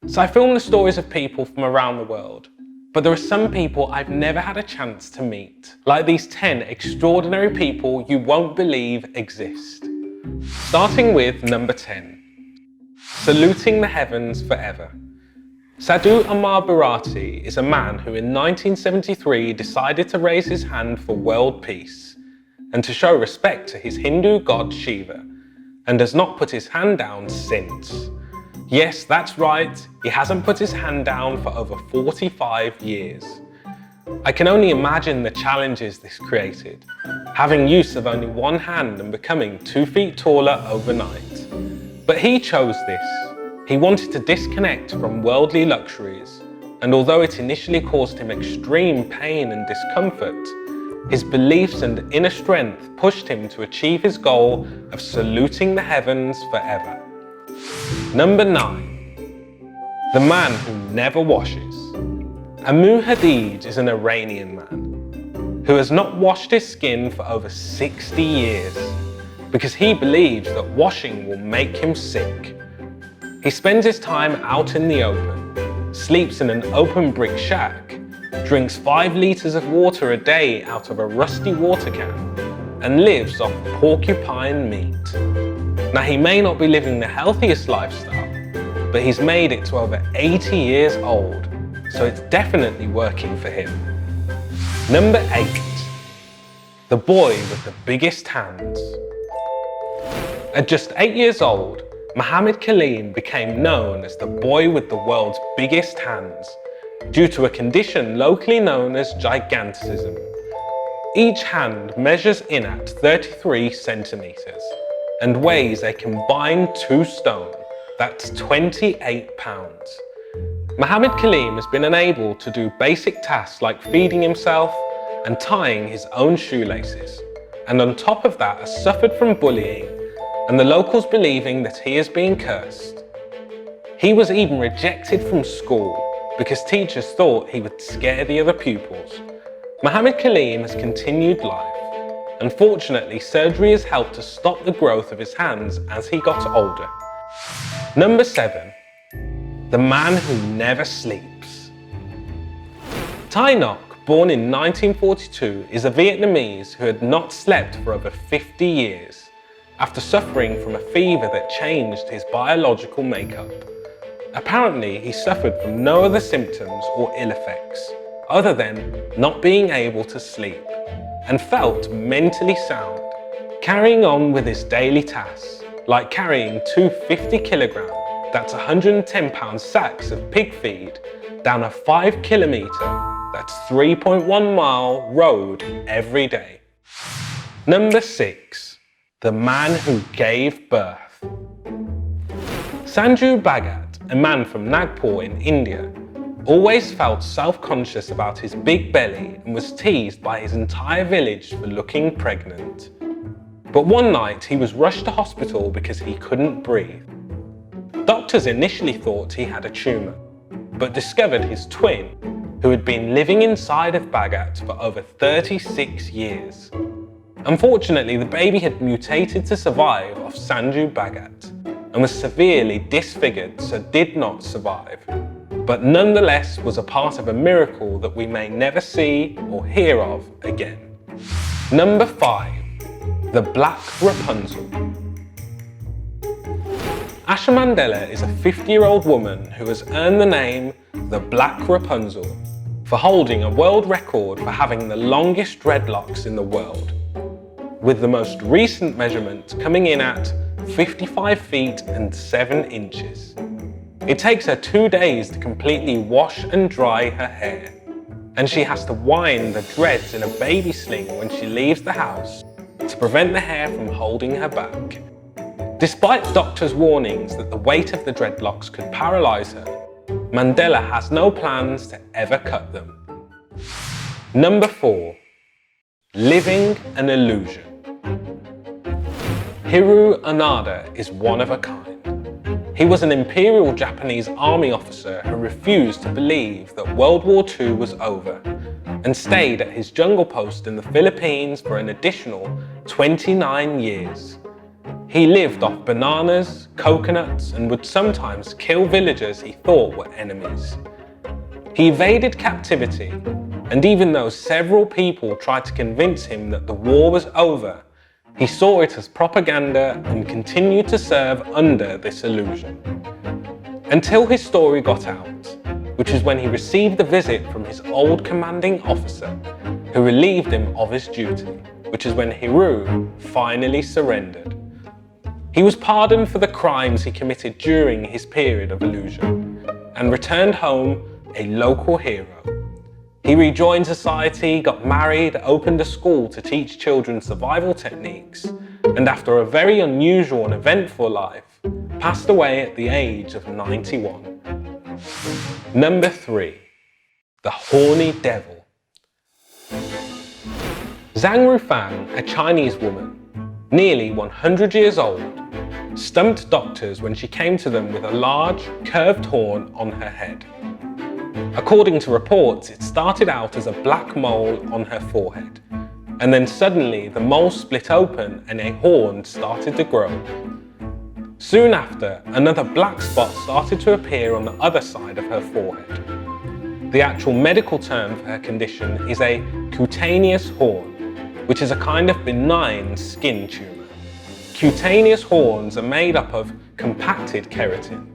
So I film the stories of people from around the world, but there are some people I've never had a chance to meet, like these 10 extraordinary people you won't believe exist. Starting with number 10, saluting the heavens forever. Sadhu Amar Bharati is a man who in 1973 decided to raise his hand for world peace and to show respect to his Hindu god Shiva, and has not put his hand down since. Yes, that's right, he hasn't put his hand down for over 45 years. I can only imagine the challenges this created, having use of only one hand and becoming 2 feet taller overnight. But he chose this. He wanted to disconnect from worldly luxuries, and although it initially caused him extreme pain and discomfort, his beliefs and inner strength pushed him to achieve his goal of saluting the heavens forever. Number 9. The man who never washes. Amu Hadid is an Iranian man who has not washed his skin for over 60 years because he believes that washing will make him sick. He spends his time out in the open, sleeps in an open brick shack, drinks 5 litres of water a day out of a rusty water can, and lives off porcupine meat. Now, he may not be living the healthiest lifestyle, but he's made it to over 80 years old, so it's definitely working for him. Number 8. The boy with the biggest hands. At just 8 years old, Muhammad Kaleem became known as the boy with the world's biggest hands due to a condition locally known as gigantism. Each hand measures in at 33 centimeters and weighs a combined 2 stone, that's 28 pounds. Muhammad Kaleem has been unable to do basic tasks like feeding himself and tying his own shoelaces, and on top of that has suffered from bullying and the locals believing that he is being cursed. He was even rejected from school because teachers thought he would scare the other pupils. Muhammad Kaleem has continued life. Unfortunately, surgery has helped to stop the growth of his hands as he got older. Number 7. The man who never sleeps. Thai Ngoc, born in 1942, is a Vietnamese who had not slept for over 50 years after suffering from a fever that changed his biological makeup. Apparently, he suffered from no other symptoms or ill effects other than not being able to sleep, and felt mentally sound, carrying on with his daily tasks, like carrying 2 50-kilogram, that's 110-pound sacks of pig feed down a 5-kilometer, that's 3.1-mile road every day. Number 6. The man who gave birth. Sanju Bhagat, a man from Nagpur in India, always felt self-conscious about his big belly and was teased by his entire village for looking pregnant. But one night he was rushed to hospital because he couldn't breathe. Doctors initially thought he had a tumour, but discovered his twin, who had been living inside of Bhagat for over 36 years. Unfortunately, the baby had mutated to survive off Sanju Bhagat and was severely disfigured, so did not survive, but nonetheless was a part of a miracle that we may never see or hear of again. Number 5. The Black Rapunzel. Asha Mandela is a 50-year-old woman who has earned the name the Black Rapunzel for holding a world record for having the longest dreadlocks in the world, with the most recent measurement coming in at 55 feet and 7 inches. It takes her 2 days to completely wash and dry her hair, and she has to wind the dreads in a baby sling when she leaves the house to prevent the hair from holding her back. Despite doctors' warnings that the weight of the dreadlocks could paralyze her, Mandela has no plans to ever cut them. Number 4. Living an illusion. Hiru Onoda is one of a kind. He was an Imperial Japanese army officer who refused to believe that World War II was over and stayed at his jungle post in the Philippines for an additional 29 years. He lived off bananas, coconuts, and would sometimes kill villagers he thought were enemies. He evaded captivity, and even though several people tried to convince him that the war was over, he saw it as propaganda and continued to serve under this illusion. Until his story got out, which is when he received a visit from his old commanding officer, who relieved him of his duty, which is when Hiru finally surrendered. He was pardoned for the crimes he committed during his period of illusion, and returned home a local hero. He rejoined society, got married, opened a school to teach children survival techniques, and after a very unusual and eventful life, passed away at the age of 91. Number 3. The Horny Devil. Zhang Rufang, a Chinese woman, nearly 100 years old, stumped doctors when she came to them with a large, curved horn on her head. According to reports, it started out as a black mole on her forehead, and then suddenly the mole split open and a horn started to grow. Soon after, another black spot started to appear on the other side of her forehead. The actual medical term for her condition is a cutaneous horn, which is a kind of benign skin tumour. Cutaneous horns are made up of compacted keratin,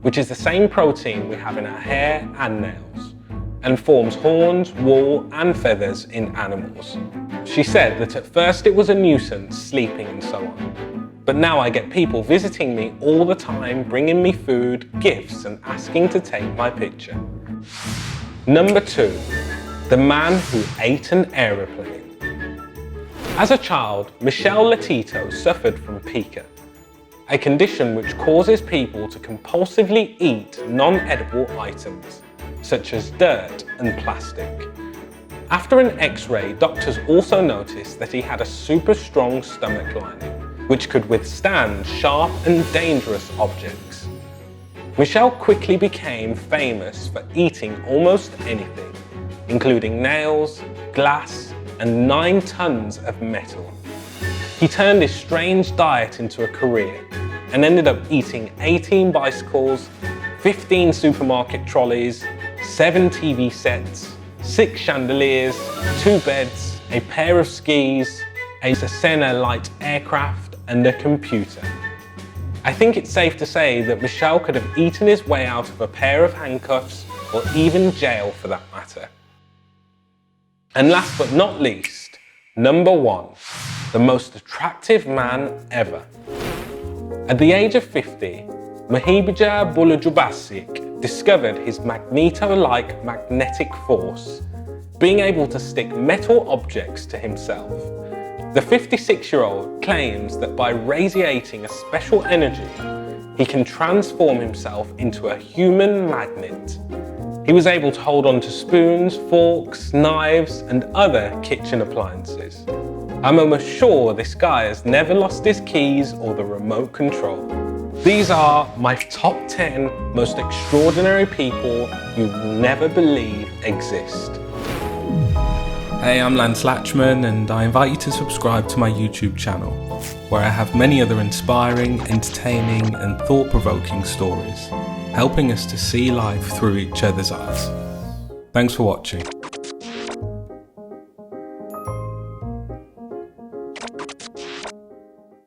which is the same protein we have in our hair and nails, and forms horns, wool and feathers in animals. She said that at first it was a nuisance, sleeping and so on, but now I get people visiting me all the time, bringing me food, gifts and asking to take my picture. Number 2. The man who ate an aeroplane. As a child, Michelle Letito suffered from pica, a condition which causes people to compulsively eat non-edible items, such as dirt and plastic. After an X-ray, doctors also noticed that he had a super strong stomach lining, which could withstand sharp and dangerous objects. Michelle quickly became famous for eating almost anything, including nails, glass, and 9 tons of metal. He turned his strange diet into a career and ended up eating 18 bicycles, 15 supermarket trolleys, 7 TV sets, 6 chandeliers, 2 beds, a pair of skis, a Cessna light aircraft, and a computer. I think it's safe to say that Michelle could have eaten his way out of a pair of handcuffs or even jail for that matter. And last but not least, number 1, the most attractive man ever. At the age of 50, Mahibija Bulajubasic discovered his magneto-like magnetic force, being able to stick metal objects to himself. The 56-year-old claims that by radiating a special energy, he can transform himself into a human magnet. He was able to hold on to spoons, forks, knives, and other kitchen appliances. I'm almost sure this guy has never lost his keys or the remote control. These are my top 10 most extraordinary people you will never believe exist. Hey, I'm Lance Latchman and I invite you to subscribe to my YouTube channel, where I have many other inspiring, entertaining and thought-provoking stories, helping us to see life through each other's eyes. Thanks for watching.